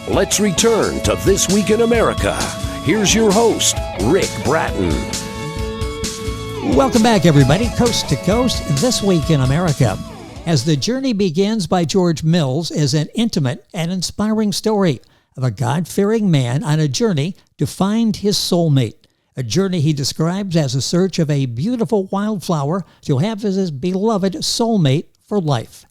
Let's return to This Week in America. Here's your host, Rick Bratton. Welcome back, everybody. Coast to Coast, This Week in America. As the Journey Begins by George Mills is an intimate and inspiring story of a God-fearing man on a journey to find his soulmate. A journey he describes as a search of a beautiful wildflower to have as his beloved soulmate for life.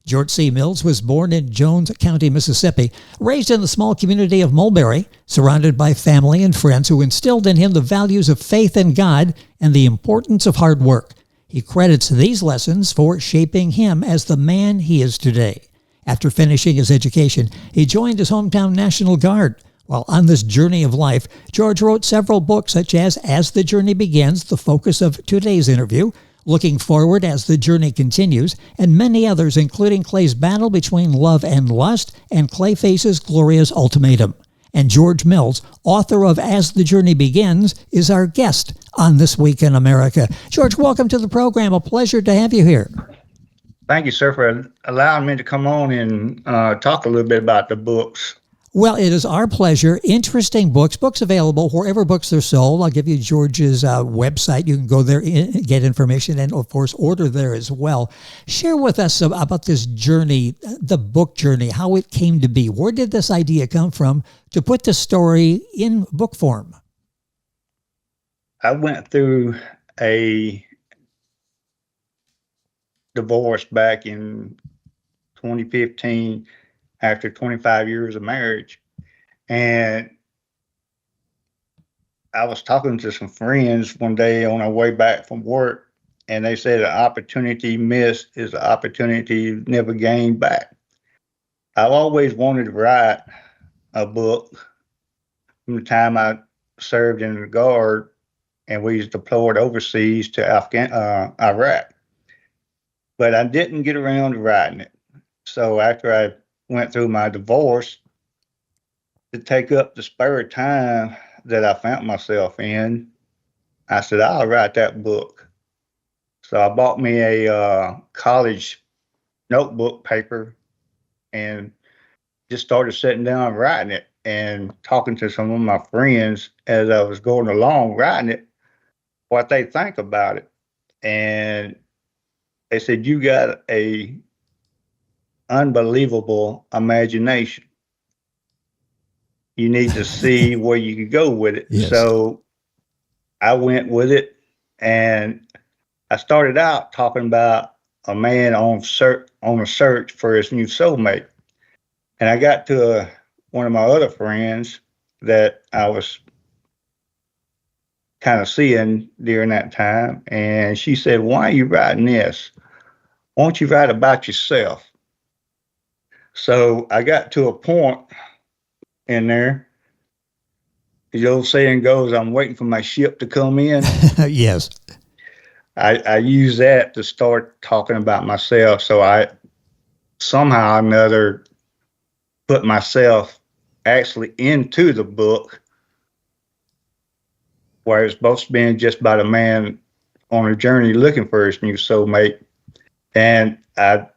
George C. Mills was born in Jones County, Mississippi, raised in the small community of Mulberry, surrounded by family and friends who instilled in him the values of faith in God and the importance of hard work. He credits these lessons for shaping him as the man he is today. After finishing his education, he joined his hometown National Guard. While on this journey of life, George wrote several books such as the Journey Begins, the focus of today's interview, Looking Forward as the Journey Continues, and many others, including Clay's Battle Between Love and Lust and Clayface's Gloria's Ultimatum. And George Mills, author of As the Journey Begins, is our guest on This Week in America. George, welcome to the program. A pleasure to have you here. Thank you, sir, for allowing me to come on and talk a little bit about the books. Well, it is our pleasure. Interesting books available wherever books are sold. I'll give you George's website. You can go there, get information, and of course, order there as well. Share with us about this journey, the book journey, how it came to be. Where did this idea come from to put the story in book form? I went through a divorce back in 2015 after 25 years of marriage. And I was talking to some friends one day on our way back from work, and they said an opportunity missed is an opportunity never gained back. I've always wanted to write a book from the time I served in the Guard and we was deployed overseas to Iraq. But I didn't get around to writing it. So after I went through my divorce, to take up the spare time that I found myself in, I said, I'll write that book. So I bought me a college notebook paper and just started sitting down and writing it and talking to some of my friends as I was going along writing it, what they think about it. And they said, you got a unbelievable imagination. You need to see where you could go with it. Yes. So I went with it, and I started out talking about a man on a search for his new soulmate. And I got to one of my other friends that I was kind of seeing during that time, and she said, why are you writing this? Why don't you write about yourself? So I got to a point in there. The old saying goes, I'm waiting for my ship to come in. Yes. I use that to start talking about myself. So I somehow or another put myself actually into the book, where it's supposed to be just about a man on a journey looking for his new soulmate. And I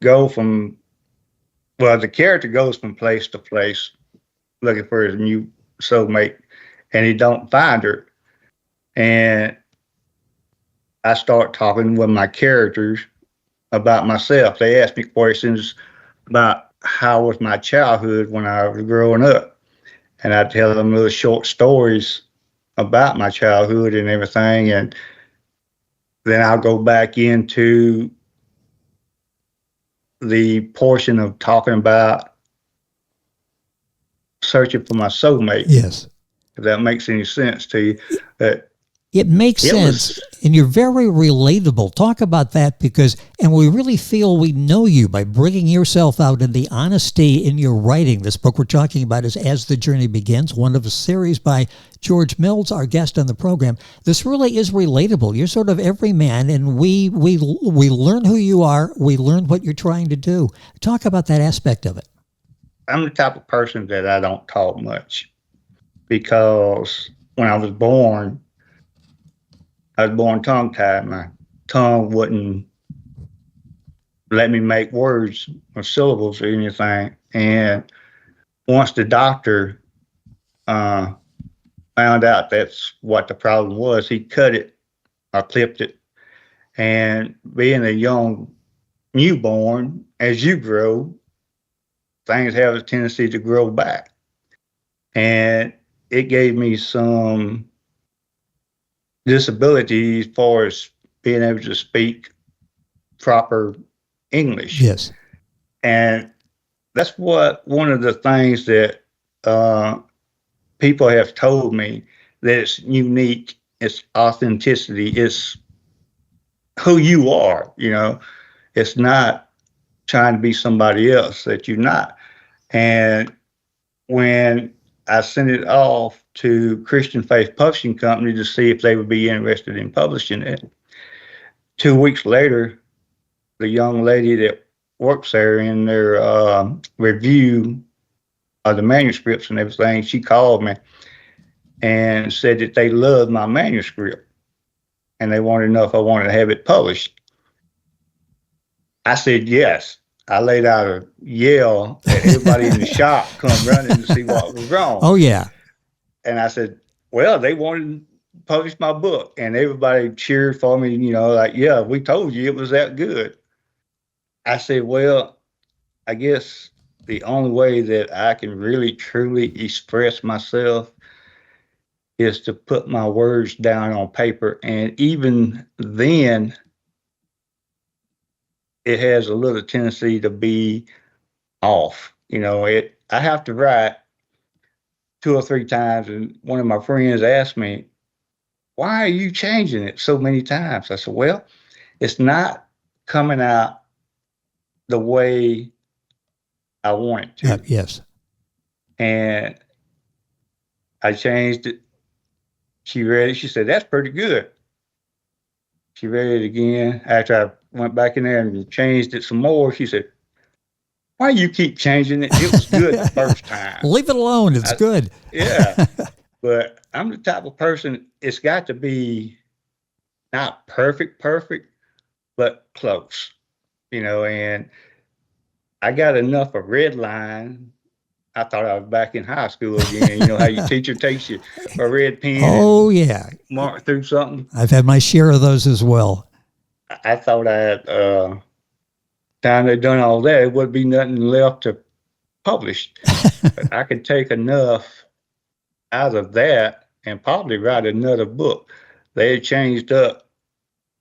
go from, well, the character goes from place to place looking for his new soulmate, and he don't find her. And I start talking with my characters about myself. They ask me questions about how was my childhood when I was growing up. And I tell them little short stories about my childhood and everything. And then I'll go back into the portion of talking about searching for my soulmate. Yes. If that makes any sense to you. It makes sense, and you're very relatable. Talk about that, and we really feel we know you by bringing yourself out and the honesty in your writing. This book we're talking about is As the Journey Begins, one of a series by George Mills, our guest on the program. This really is relatable. You're sort of every man, and we learn who you are. We learn what you're trying to do. Talk about that aspect of it. I'm the type of person that I don't talk much, because when I was born tongue-tied. My tongue wouldn't let me make words or syllables or anything. And once the doctor found out that's what the problem was, he cut it or clipped it. And being a young newborn, as you grow, things have a tendency to grow back. And it gave me some disability as far as being able to speak proper English. Yes. And that's what one of the things that people have told me, that it's unique, it's authenticity, it's who you are, it's not trying to be somebody else that you're not. And when I sent it off to Christian Faith Publishing Company to see if they would be interested in publishing it, 2 weeks later, the young lady that works there in their review of the manuscripts and everything, she called me and said that they loved my manuscript and they wanted to know if I wanted to have it published. I said yes. I laid out a yell that everybody in the shop come running to see what was wrong. Oh, yeah. And I said, well, they wanted to publish my book. And everybody cheered for me, like, yeah, we told you it was that good. I said, well, I guess the only way that I can really, truly express myself is to put my words down on paper. And even then, it has a little tendency to be off. I have to write 2 or 3 times. And one of my friends asked me, why are you changing it so many times? I said, well, it's not coming out the way I want it to. Yes. And I changed it. She read it. She said, that's pretty good. She read it again. After I went back in there and changed it some more, she said, why you keep changing it? It was good the first time. Leave it alone. It's good. Yeah. But I'm the type of person, it's got to be not perfect, but close, and I got enough of red line. I thought I was back in high school again. You know how your teacher takes you a red pen. Oh, yeah. Mark through something. I've had my share of those as well. I thought I had, time they'd done all that, it wouldn't be nothing left to publish. But I could take enough out of that and probably write another book. They had changed up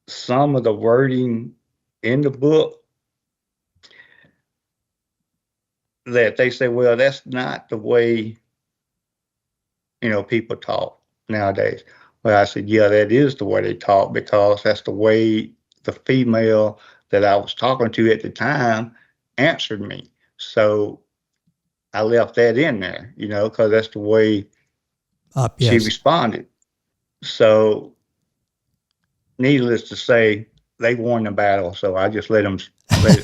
some of the wording in the book that they say, well, that's not the way, people talk nowadays. Well, I said, yeah, that is the way they talk, because that's the way the female that I was talking to at the time answered me. So I left that in there, because that's the way she responded. So needless to say, they won the battle. So I just let it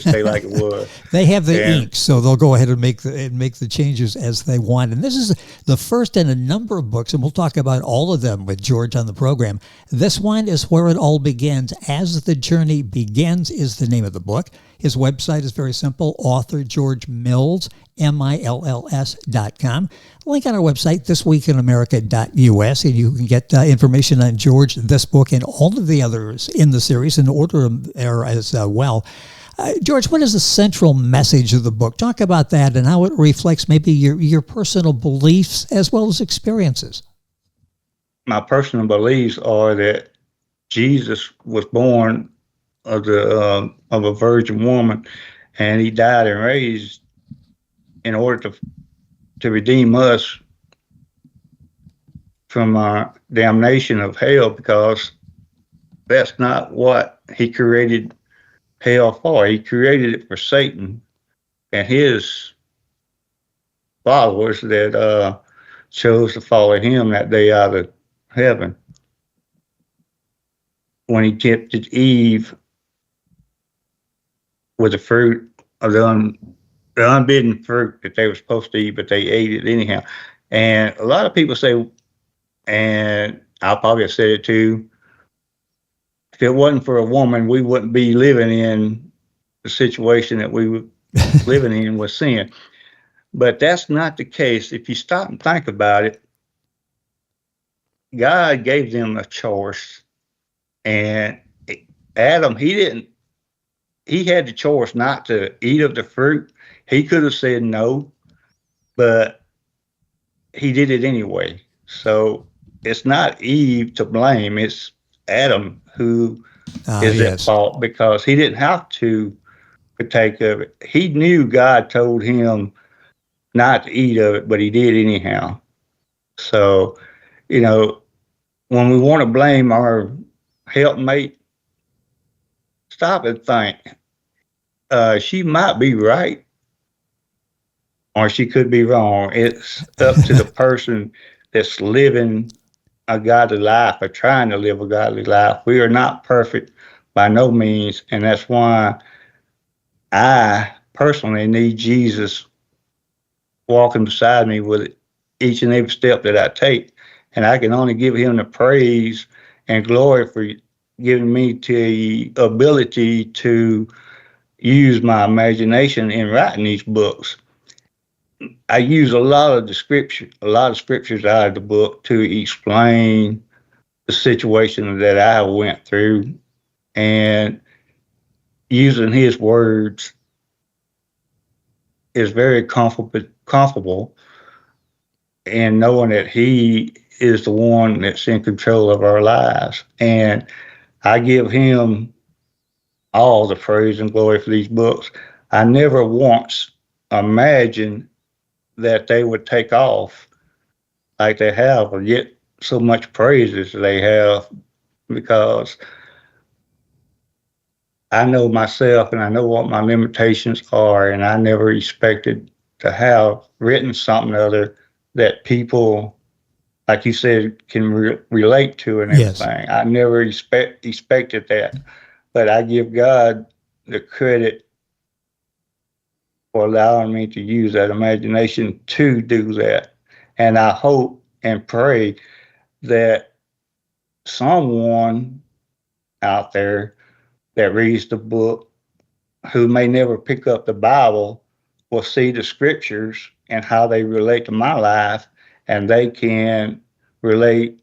stay like it was. They have the ink, so they'll go ahead and make the changes as they want. And this is the first in a number of books, and we'll talk about all of them with George on the program. This one is Where It All Begins. As the Journey Begins is the name of the book. His website is very simple, author George Mills, MILLS.com. Link on our website, thisweekinamerica.us, and you can get information on George, this book, and all of the others in the series, and order them there as well. George, what is the central message of the book? Talk about that and how it reflects maybe your personal beliefs as well as experiences. My personal beliefs are that Jesus was born of a virgin woman, and he died and raised in order to redeem us from our damnation of hell, because that's not what he created hell for. He created it for Satan and his followers that chose to follow him that day out of heaven. When he tempted Eve with the fruit of the unbidden fruit that they were supposed to eat, but they ate it anyhow. And a lot of people say, and I probably have said it too, if it wasn't for a woman, we wouldn't be living in the situation that we were living in with sin. But that's not the case. If you stop and think about it, God gave them a choice. And Adam, he had the choice not to eat of the fruit. He could have said no, but he did it anyway. So it's not Eve to blame. It's Adam who is at Yes. fault because he didn't have to partake of it. He knew God told him not to eat of it, but he did anyhow. So, you know, when we want to blame our helpmate, stop and think. She might be right or she could be wrong. It's up to the person that's living a godly life or trying to live a godly life. We are not perfect by no means. And that's why I personally need Jesus walking beside me with each and every step that I take. And I can only give him the praise and glory for giving me the ability to use my imagination in writing these books. I use a lot of scriptures out of the book to explain the situation that I went through, and using his words is very comfortable and knowing that he is the one that's in control of our lives. And I give him all the praise and glory for these books. I never once imagined that they would take off like they have or get so much praise as they have because I know myself and I know what my limitations are, and I never expected to have written something other that people, like you said, can relate to and Yes. everything. I never expected that, but I give God the credit for allowing me to use that imagination to do that. And I hope and pray that someone out there that reads the book who may never pick up the Bible will see the scriptures and how they relate to my life, and they can relate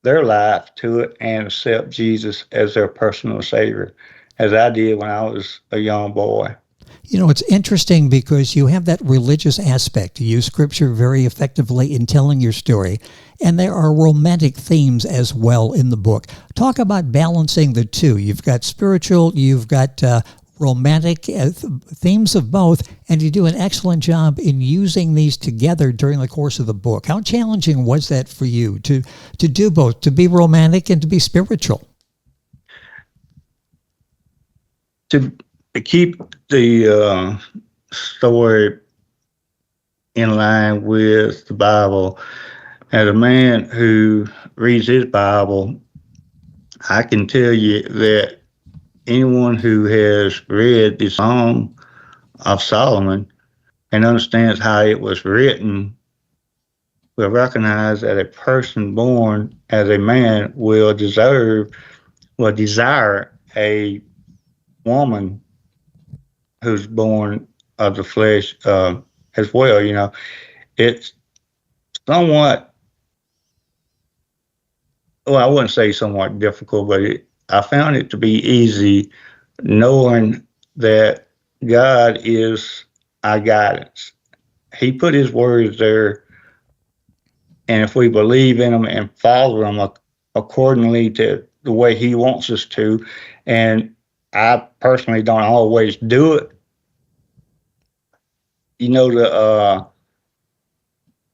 their life to it and accept Jesus as their personal Savior, as I did when I was a young boy. You know, it's interesting because you have that religious aspect. You use scripture very effectively in telling your story, and there are romantic themes as well in the book. Talk about balancing the two. You've got spiritual, you've got romantic themes of both, and you do an excellent job in using these together during the course of the book. How challenging was that for you to do both, to be romantic and to be spiritual? To keep the story in line with the Bible, as a man who reads his Bible, I can tell you that anyone who has read the Song of Solomon and understands how it was written will recognize that a person born as a man will desire a woman who's born of the flesh as well. You know, it's somewhat, well, I wouldn't say somewhat difficult, but I found it to be easy knowing that God is our guidance. He put his words there, and if we believe in them and follow them accordingly to the way he wants us to, and I personally don't always do it. You know, the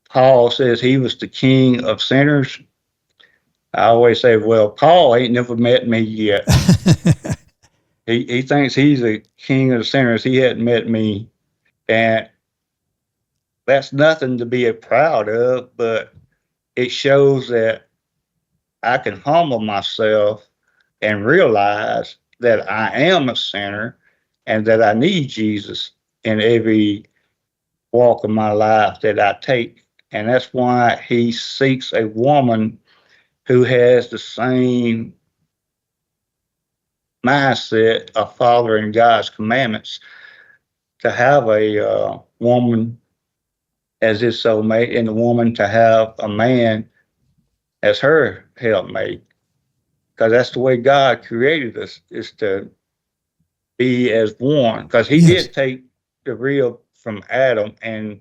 Paul says he was the king of sinners. I always say, well, Paul ain't never met me yet. He thinks he's the king of the sinners. He hadn't met me. And that's nothing to be proud of, but it shows that I can humble myself and realize that I am a sinner and that I need Jesus in every walk of my life that I take. And that's why he seeks a woman who has the same mindset of following God's commandments. To have a woman as his soulmate, and the woman to have a man as her helpmate. Because that's the way God created us, is to be as one. Because he Yes. did take the rib from Adam and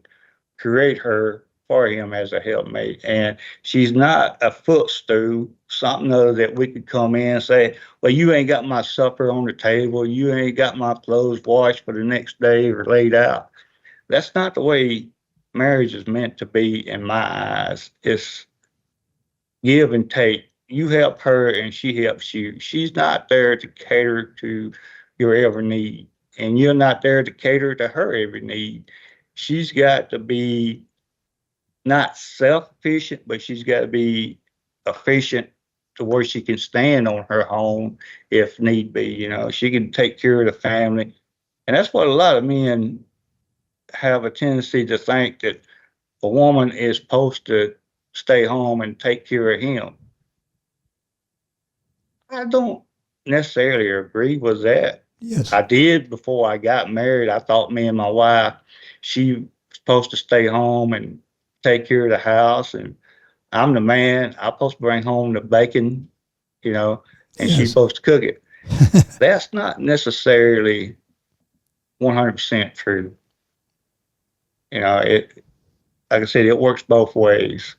create her for him as a helpmate. And she's not a footstool, something other that we could come in and say, well, you ain't got my supper on the table. You ain't got my clothes washed for the next day or laid out. That's not the way marriage is meant to be in my eyes. It's give and take. You help her and she helps you. She's not there to cater to your every need, and you're not there to cater to her every need. She's got to be not self-efficient, but she's got to be efficient to where she can stand on her own if need be. She can take care of the family. And that's what a lot of men have a tendency to think, that a woman is supposed to stay home and take care of him. I don't necessarily agree with that. Yes. I did before I got married. I thought me and my wife, she was supposed to stay home and take care of the house, and I'm the man. I'm supposed to bring home the bacon, and she's Yes. supposed to cook it. That's not necessarily 100% true. It, like I said, it works both ways.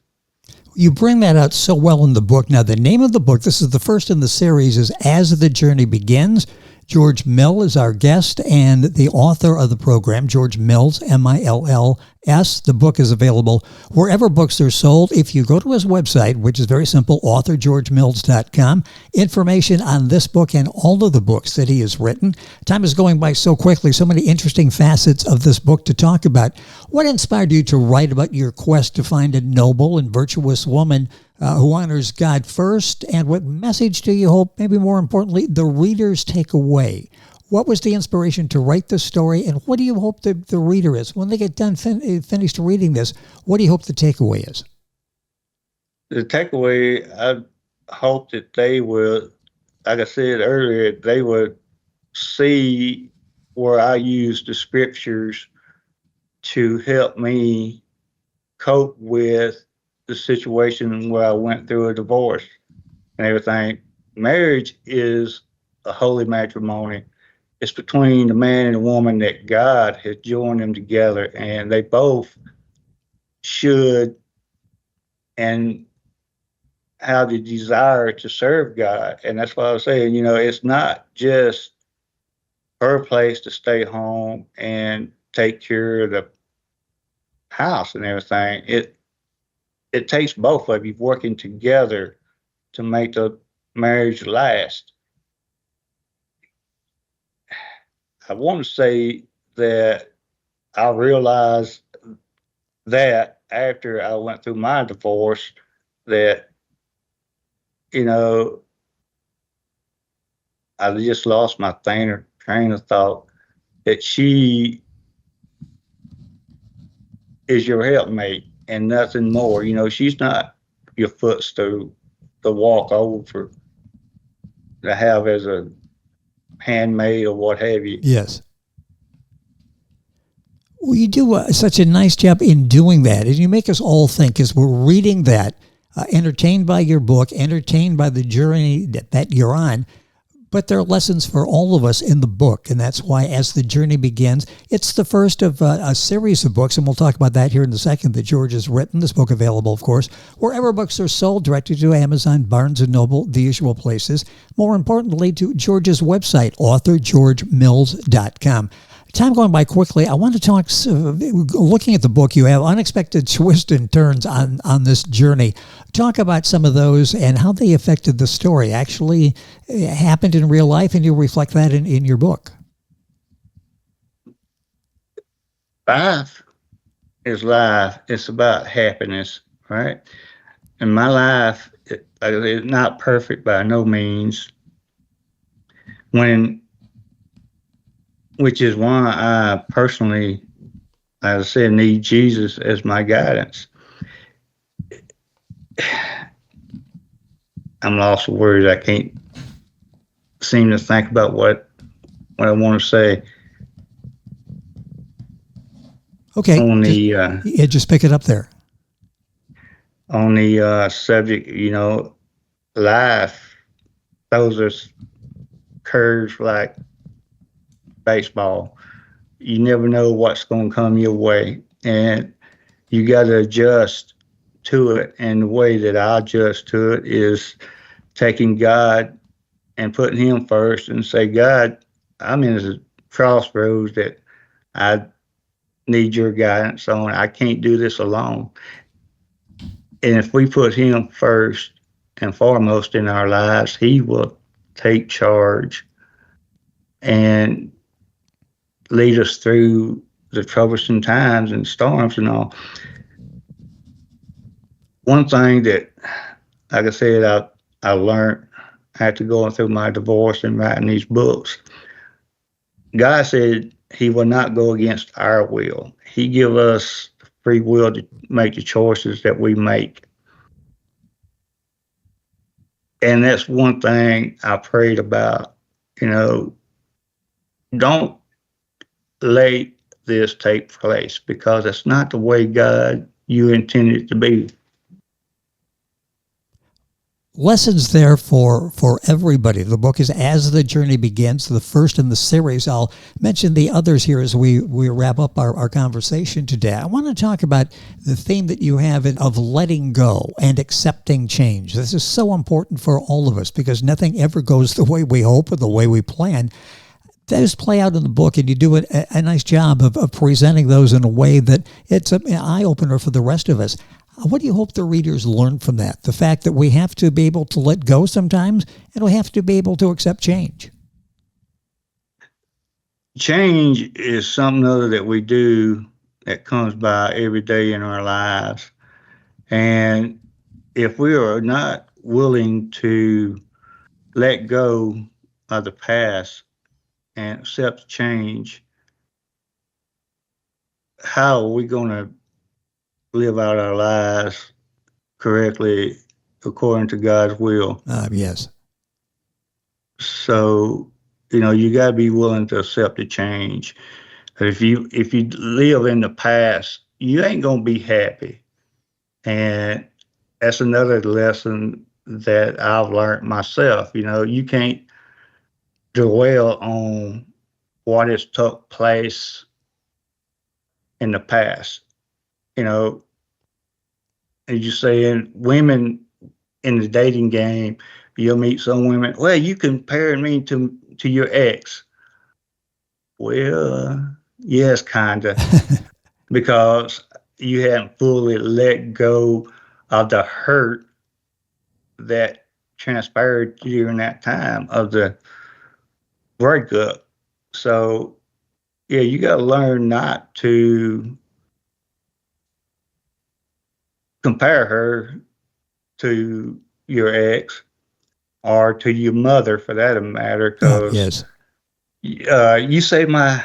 You bring that out so well in the book. Now, the name of the book, this is the first in the series, is As the Journey Begins. George Mill is our guest and the author of the program, George Mills, M-I-L-L-S. The book is available wherever books are sold. If you go to his website, which is very simple, authorgeorgemills.com, information on this book and all of the books that he has written. Time is going by so quickly, so many interesting facets of this book to talk about. What inspired you to write about your quest to find a noble and virtuous woman who honors God first, and what message do you hope, maybe more importantly, the readers take away? What was the inspiration to write this story, and what do you hope the reader is? When they get done, finished reading this, what do you hope the takeaway is? The takeaway, I hope that they will, like I said earlier, they would see where I use the scriptures to help me cope with the situation where I went through a divorce and everything. Marriage is a holy matrimony. It's between the man and the woman that God has joined them together, and they both should and have the desire to serve God. And that's why I was saying, it's not just her place to stay home and take care of the house and everything. It takes both of you working together to make the marriage last. I want to say that I realized that after I went through my divorce, that, I just lost my train of thought, that she is your helpmate and nothing more. She's not your footstool to walk over, to have as a handmaid or what have you. Yes. Well, you do such a nice job in doing that, and you make us all think as we're reading that, entertained by your book, entertained by the journey that you're on. But there are lessons for all of us in the book, and that's why As the Journey Begins, it's the first of a series of books, and we'll talk about that here in a second, that George has written. This book available, of course, wherever books are sold, directly to Amazon, Barnes & Noble, the usual places. More importantly, to George's website, authorgeorgemills.com. Time going by quickly. I want to talk, looking at the book, you have unexpected twists and turns on this journey. Talk about some of those and how they affected the story. Actually happened in real life, and you reflect that in your book. Life is life. It's about happiness, right? And my life is not perfect by no means. Which is why I personally, as I said, need Jesus as my guidance. I'm lost for words. I can't seem to think about what I want to say. Okay. on Just pick it up there. On the subject, life throws us curves like baseball. You never know what's going to come your way, and you got to adjust to it. And the way that I adjust to it is taking God and putting Him first and say, God, I'm in a crossroads that I need your guidance on. I can't do this alone. And if we put Him first and foremost in our lives, He will take charge and lead us through the troublesome times and storms and all. One thing that, like I said, I learned after going through my divorce and writing these books, God said He will not go against our will. He give us free will to make the choices that we make. And that's one thing I prayed about, don't let this take place because it's not the way God you intended it to be. Lessons there for everybody. The book is As the Journey Begins, the first in the series. I'll mention the others here as we wrap up our conversation today. I want to talk about the theme that you have of letting go and accepting change. This is so important for all of us because nothing ever goes the way we hope or the way we plan. Those play out in the book, and you do a nice job of presenting those in a way that it's an eye-opener for the rest of us. What do you hope the readers learn from that? The fact that we have to be able to let go sometimes, and we have to be able to accept change. Change is something other that we do that comes by every day in our lives. And if we are not willing to let go of the past and accept change, how are we going to live out our lives correctly according to God's will? Yes. So, you got to be willing to accept the change. If you live in the past, you ain't going to be happy. And that's another lesson that I've learned myself. You can't dwell on what has took place in the past. As you saying, women in the dating game, you'll meet some women. Well, you comparing me to your ex. Well, yes, kinda, because you hadn't fully let go of the hurt that transpired during that time of the breakup. So, yeah, you got to learn not to compare her to your ex or to your mother for that matter, because Yes. you say my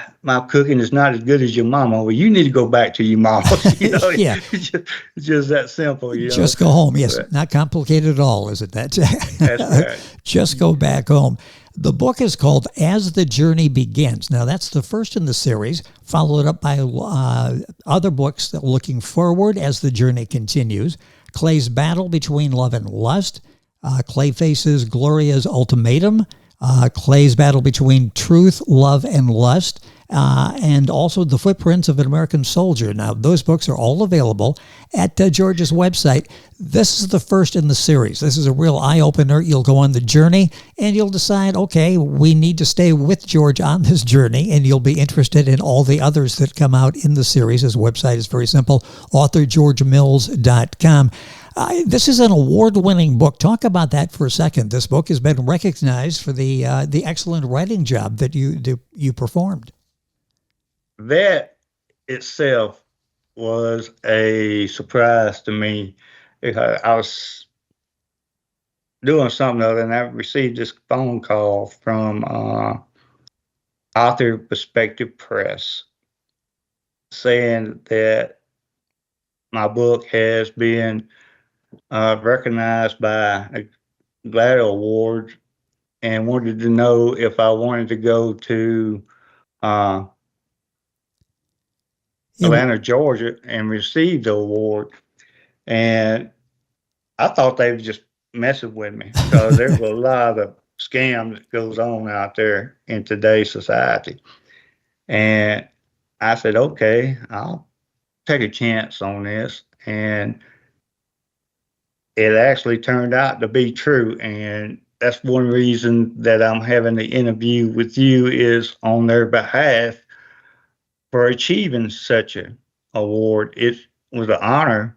cooking is not as good as your mama. Well, you need to go back to your mama's. Yeah. It's just that simple. Just go home. Yes, not complicated at all, is it? That's right. Just go back home. The book is called As the Journey Begins. Now, that's the first in the series, followed up by other books that are looking forward as the journey continues. Clay's Battle Between Love and Lust, Clayface's Gloria's Ultimatum, Clay's Battle Between Truth, Love, and Lust, and also The Footprints of an American Soldier. Now, those books are all available at George's website. This is the first in the series. This is a real eye-opener. You'll go on the journey, and you'll decide, okay, we need to stay with George on this journey, and you'll be interested in all the others that come out in the series. His website is very simple, authorgeorgemills.com. This is an award-winning book. Talk about that for a second. This book has been recognized for the excellent writing job that you performed. That itself was a surprise to me because I was doing something other, and I received this phone call from Author Perspective Press saying that my book has been recognized by a Glade Award and wanted to know if I wanted to go to Atlanta, Georgia, and received the award. And I thought they were just messing with me because there's a lot of scam that goes on out there in today's society. And I said, okay, I'll take a chance on this. And it actually turned out to be true. And that's one reason that I'm having the interview with you is on their behalf for achieving such an award. It was an honor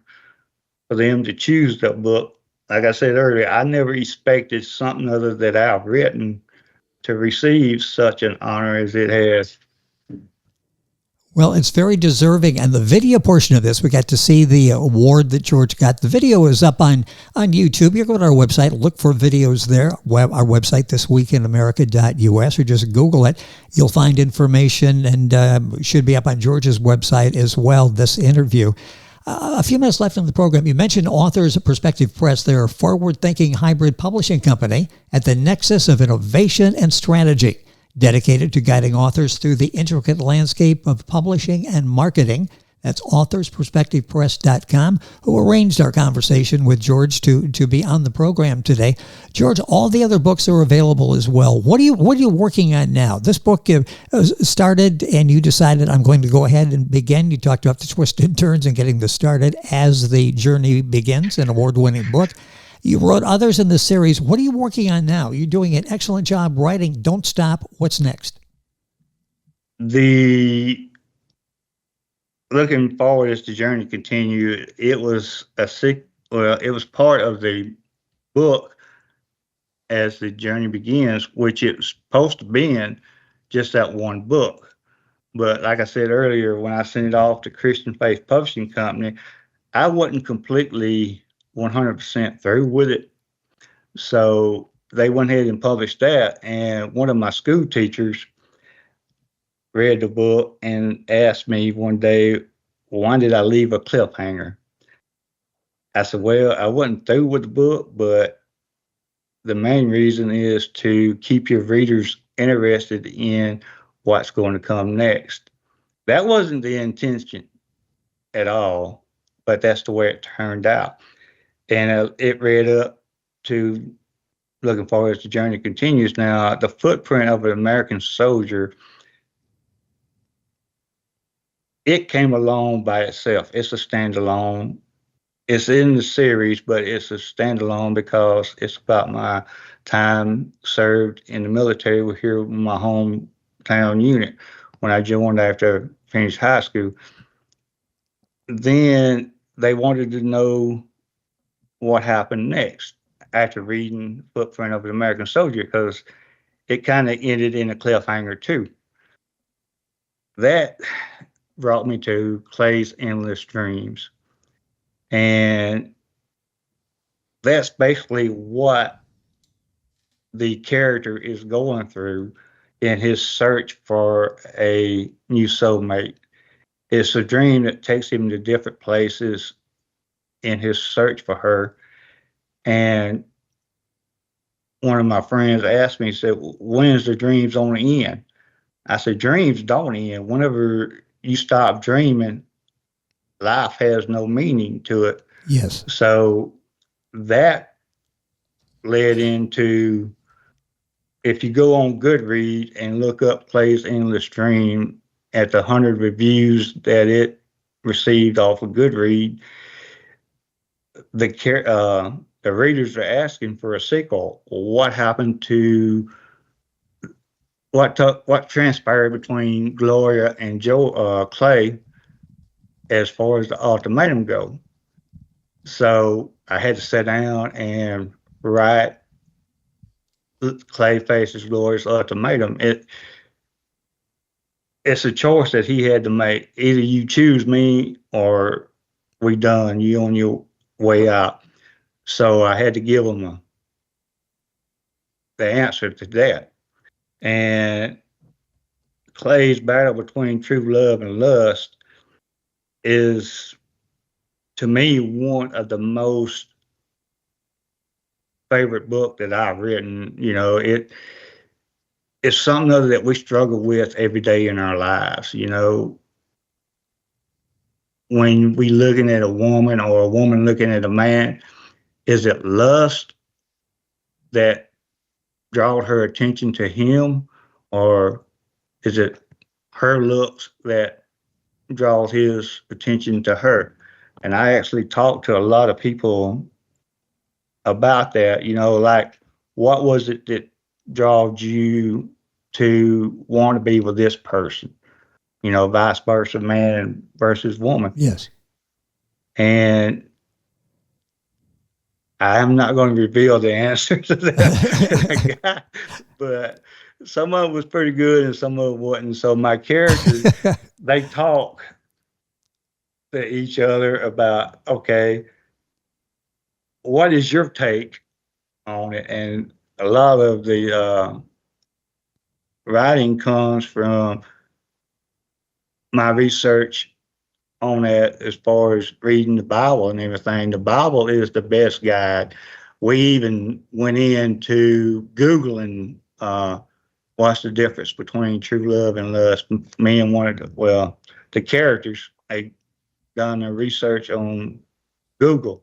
for them to choose that book. Like I said earlier, I never expected something other that I've written to receive such an honor as it has. Well, it's very deserving. And the video portion of this, we got to see the award that George got. The video is up on YouTube. You go to our website, look for videos there. Our website, thisweekinamerica.us, or just Google it. You'll find information, and should be up on George's website as well, this interview. A few minutes left in the program. You mentioned Authors Perspective Press. They're a forward-thinking hybrid publishing company at the nexus of innovation and strategy, dedicated to guiding authors through the intricate landscape of publishing and marketing. That's authorsperspectivepress.com, who arranged our conversation with George to be on the program today. George, all the other books are available as well. What are you working on now? This book started, and you decided, I'm going to go ahead and begin. You talked about the twists and turns and getting this started as the journey begins, an award-winning book. You wrote others in this series. What are you working on now? You're doing an excellent job writing. Don't stop. What's next? Looking forward as the journey continued, it was it was part of the book as the journey begins, which it was supposed to be in just that one book. But like I said earlier, when I sent it off to Christian Faith Publishing Company, I wasn't completely 100% through with it. So they went ahead and published that. And one of my school teachers read the book and asked me one day, why did I leave a cliffhanger? I said, well, I wasn't through with the book, but the main reason is to keep your readers interested in what's going to come next. That wasn't the intention at all, but that's the way it turned out. And it read up to looking forward as the journey continues. Now, the footprint of an American soldier, it came along by itself. It's a standalone. It's in the series, but it's a standalone because it's about my time served in the military here with my hometown unit when I joined after I finished high school. Then they wanted to know what happened next after reading Footprint of an American Soldier, because it kind of ended in a cliffhanger too. That brought me to Clay's Endless Dreams. And that's basically what the character is going through in his search for a new soulmate. It's a dream that takes him to different places in his search for her. And one of my friends asked me, said, when's the dreams on the end? I said, dreams don't end. Whenever you stop dreaming, life has no meaning to it. Yes. So that led into, if you go on Goodreads and look up Clay's Endless Dream, at the 100 reviews that it received off of Goodreads, the readers are asking for a sequel. What happened to what transpired between Gloria and Clay as far as the ultimatum go? So I had to sit down and write Clay faces Gloria's ultimatum. It's a choice that he had to make. Either you choose me or we done. You on your way out. So I had to give him the answer to that. And Clay's battle between true love and lust is, to me, one of the most favorite book that I've written. You know, it's something other that we struggle with every day in our lives. You know, when we looking at a woman or a woman looking at a man? Is it lust that drawed her attention to him, or is it her looks that draws his attention to her? And I actually talked to a lot of people about that, like, what was it that drove you to want to be with this person? Vice versa, man versus woman. Yes. And I'm not going to reveal the answer to that, but some of it was pretty good and some of it wasn't. So my characters, they talk to each other about, okay, what is your take on it? And a lot of the writing comes from my research on that, as far as reading the Bible and everything. The Bible is the best guide. We even went into Googling what's the difference between true love and lust. Me and the characters, they done their research on Google.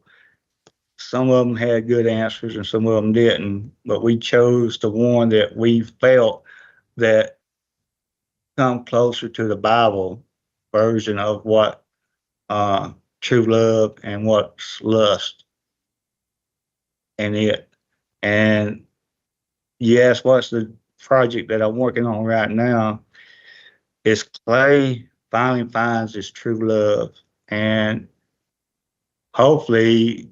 Some of them had good answers and some of them didn't, but we chose the one that we felt that come closer to the Bible version of what true love and what's lust and it. And yes, what's the project that I'm working on right now is Clay finally finds his true love, and hopefully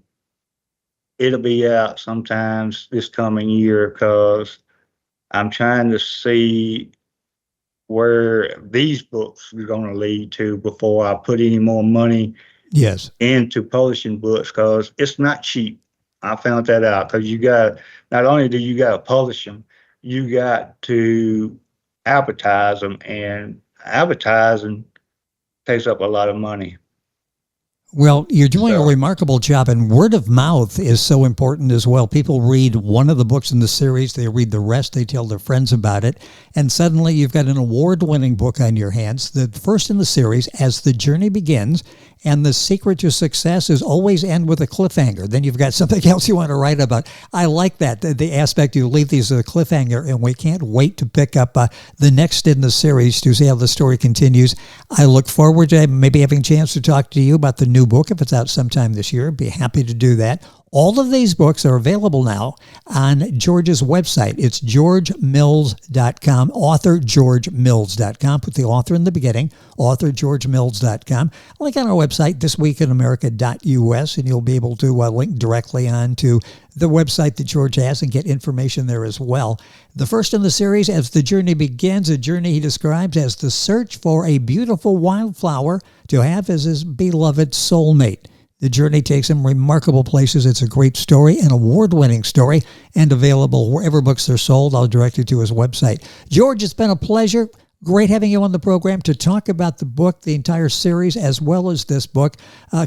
it'll be out sometimes this coming year, because I'm trying to see where these books are going to lead to before I put any more money into publishing books, because it's not cheap. I found that out, because not only do you got to publish them, you got to advertise them, and advertising takes up a lot of money. Well, you're doing a remarkable job, and word of mouth is so important as well. People read one of the books in the series, they read the rest, they tell their friends about it, and suddenly you've got an award-winning book on your hands, the first in the series, As the Journey Begins, and the secret to success is always end with a cliffhanger. Then you've got something else you want to write about. I like that, the aspect you leave these as a cliffhanger, and we can't wait to pick up the next in the series to see how the story continues. I look forward to maybe having a chance to talk to you about the new book if it's out sometime this year. Be happy to do that. All of these books are available now on George's website. It's georgemills.com, authorgeorgemills.com. Put the author in the beginning, authorgeorgemills.com. Link on our website, thisweekinamerica.us, and you'll be able to link directly onto the website that George has and get information there as well. The first in the series, As the Journey Begins, a journey he describes as the search for a beautiful wildflower to have as his beloved soulmate. The journey takes him remarkable places. It's a great story, an award-winning story, and available wherever books are sold. I'll direct you to his website. George, it's been a pleasure. Great having you on the program to talk about the book, the entire series, as well as this book.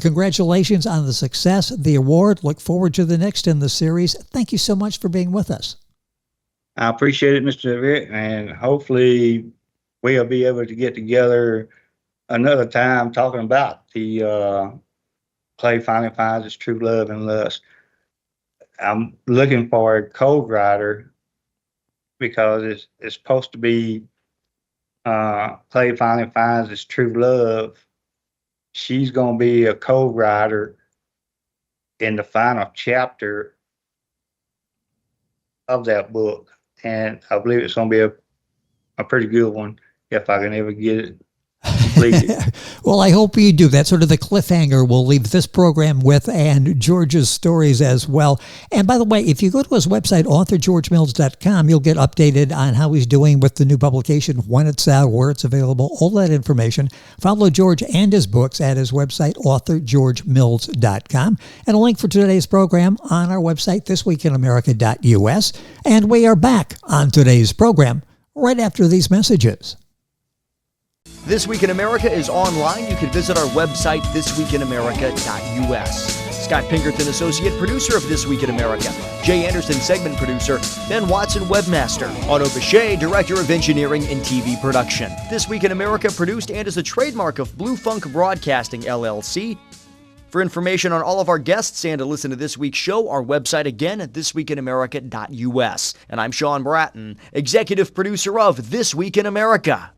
Congratulations on the success, the award. Look forward to the next in the series. Thank you so much for being with us. I appreciate it, Mr. Rick, and hopefully we'll be able to get together another time talking about the Clay finally finds his true love and lust. I'm looking for a co-writer, because it's supposed to be Clay finally finds his true love. She's going to be a co-writer in the final chapter of that book, and I believe it's going to be a pretty good one if I can ever get it completed. Well, I hope you do. That's sort of the cliffhanger we'll leave this program with, and George's stories as well. And by the way, if you go to his website, authorgeorgemills.com, you'll get updated on how he's doing with the new publication, when it's out, where it's available, all that information. Follow George and his books at his website, authorgeorgemills.com. And a link for today's program on our website, thisweekinamerica.us. And we are back on today's program right after these messages. This Week in America is online. You can visit our website, thisweekinamerica.us. Scott Pinkerton, associate producer of This Week in America. Jay Anderson, segment producer. Ben Watson, webmaster. Otto Bechet, director of engineering and TV production. This Week in America produced and is a trademark of Blue Funk Broadcasting, LLC. For information on all of our guests and to listen to this week's show, our website again at thisweekinamerica.us. And I'm Sean Bratton, executive producer of This Week in America.